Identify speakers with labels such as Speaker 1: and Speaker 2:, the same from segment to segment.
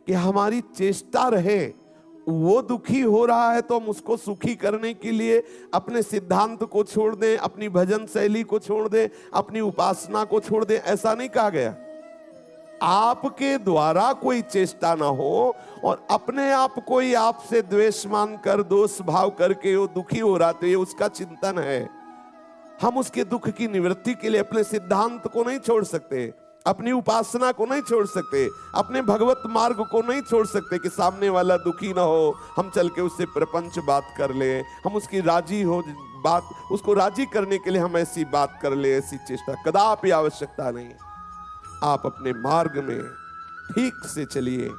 Speaker 1: कि हमारी चेष्टा रहे। वो दुखी हो रहा है तो हम उसको सुखी करने के लिए अपने सिद्धांत को छोड़ दें, अपनी भजन शैली को छोड़ दें, अपनी उपासना को छोड़ दें, ऐसा नहीं कहा गया। आपके द्वारा कोई चेष्टा ना हो और अपने आप कोई आपसे द्वेष मान कर, दोष भाव करके वो दुखी हो रहा, तो ये उसका चिंतन है। हम उसके दुख की निवृत्ति के लिए अपने सिद्धांत को नहीं छोड़ सकते, अपनी उपासना को नहीं छोड़ सकते, अपने भगवत मार्ग को नहीं छोड़ सकते कि सामने वाला दुखी ना हो, हम चल के उससे प्रपंच बात कर ले, हम उसकी राजी हो बात, उसको राजी करने के लिए हम ऐसी बात कर ले, ऐसी चेष्टा कदापि आवश्यकता नहीं। आप अपने मार्ग में ठीक से चलिए।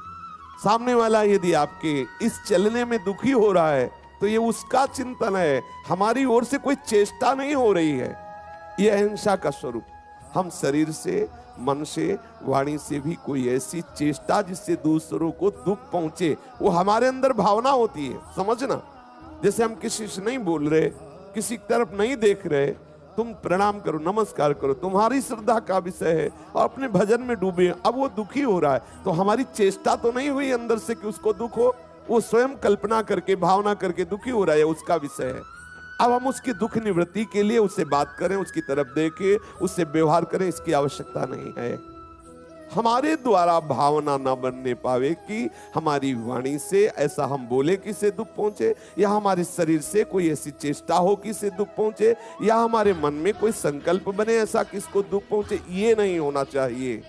Speaker 1: सामने वाला यदि आपके इस चलने में दुखी हो रहा है तो ये उसका चिंतन है, हमारी ओर से कोई चेष्टा नहीं हो रही है। ये अहिंसा का स्वरूप। हम शरीर से, मन से, वाणी से भी कोई ऐसी चेष्टा जिससे दूसरों को दुख पहुंचे, वो हमारे अंदर भावना होती है, समझना। जैसे हम किसी से नहीं बोल रहे, किसी की तरफ नहीं देख रहे, तुम प्रणाम करो, नमस्कार करो, तुम्हारी श्रद्धा का विषय है और अपने भजन में डूबे। अब वो दुखी हो रहा है तो हमारी चेष्टा तो नहीं हुई अंदर से कि उसको दुख हो, वो स्वयं कल्पना करके, भावना करके दुखी हो रहा है, उसका विषय है। अब हम उसकी दुख निवृत्ति के लिए उससे बात करें, उसकी तरफ देखें, उससे व्यवहार करें, इसकी आवश्यकता नहीं है। हमारे द्वारा भावना ना बनने पावे कि हमारी वाणी से ऐसा हम बोले कि इसे दुख पहुंचे, या हमारे शरीर से कोई ऐसी चेष्टा हो कि इसे दुख पहुंचे, या हमारे मन में कोई संकल्प बने ऐसा कि इसको दुख पहुंचे, ये नहीं होना चाहिए।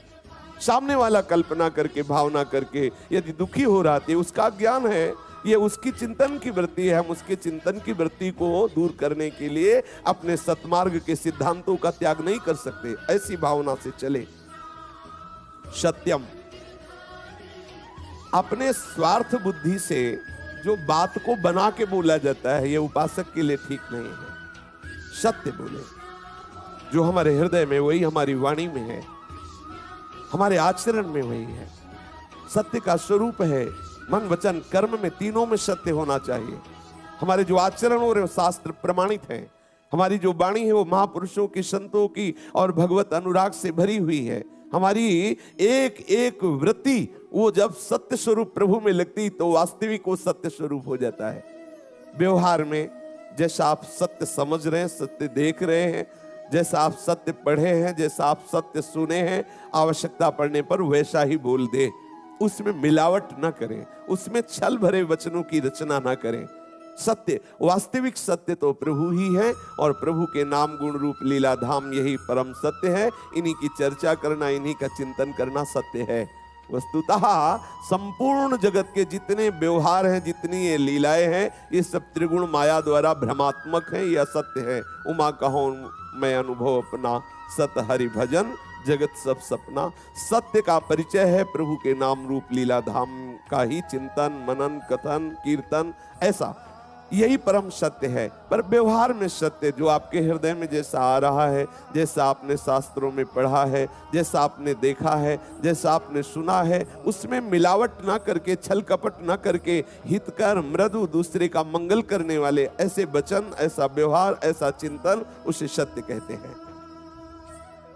Speaker 1: सामने वाला कल्पना करके, भावना करके यदि दुखी हो रहा है, उसका ज्ञान है, ये उसकी चिंतन की वृत्ति है। हम उसके चिंतन की वृत्ति को दूर करने के लिए अपने सतमार्ग के सिद्धांतों का त्याग नहीं कर सकते। ऐसी भावना से चले। सत्यम, अपने स्वार्थ बुद्धि से जो बात को बना के बोला जाता है, यह उपासक के लिए ठीक नहीं है। सत्य बोले, जो हमारे हृदय में वही हमारी वाणी में है, हमारे आचरण में वही है। सत्य का स्वरूप है मन वचन कर्म में, तीनों में सत्य होना चाहिए। हमारे जो आचरण हो रहे हो शास्त्र प्रमाणित हैं, हमारी जो वाणी है वो महापुरुषों की, संतों की और भगवत अनुराग से भरी हुई है। हमारी एक एक वृत्ति वो जब सत्य स्वरूप प्रभु में लगती तो वास्तविक वो सत्य स्वरूप हो जाता है। व्यवहार में जैसा आप सत्य समझ रहे हैं, सत्य देख रहे हैं, जैसा आप सत्य पढ़े हैं, जैसा आप सत्य सुने हैं, आवश्यकता पड़ने पर वैसा ही बोल दे। उसमें मिलावट ना करें, उसमें छल भरे वचनों की रचना ना करें। सत्य, वास्तविक सत्य तो प्रभु ही है और प्रभु के नाम गुण रूप लीला धाम यही परम सत्य है। इन्हीं की चर्चा करना, इन्हीं का चिंतन करना सत्य है। वस्तुतः संपूर्ण जगत के जितने व्यवहार हैं, जितनी ये लीलाएं हैं, ये सब त्रिगुण माया द्वारा भ्रमात्मक हैं, यह सत्य है। उमा कहो मैं अनुभव अपना, सत हरि भजन जगत सब सपना। सत्य का परिचय है प्रभु के नाम रूप लीला धाम का ही चिंतन, मनन, कथन, कीर्तन, ऐसा यही परम सत्य है। पर व्यवहार में सत्य जो आपके हृदय में जैसा आ रहा है, जैसा आपने शास्त्रों में पढ़ा है, जैसा आपने देखा है, जैसा आपने सुना है, उसमें मिलावट ना करके, छल कपट ना करके, हितकर मृदु दूसरे का मंगल करने वाले ऐसे वचन, ऐसा व्यवहार, ऐसा चिंतन, उसे सत्य कहते हैं।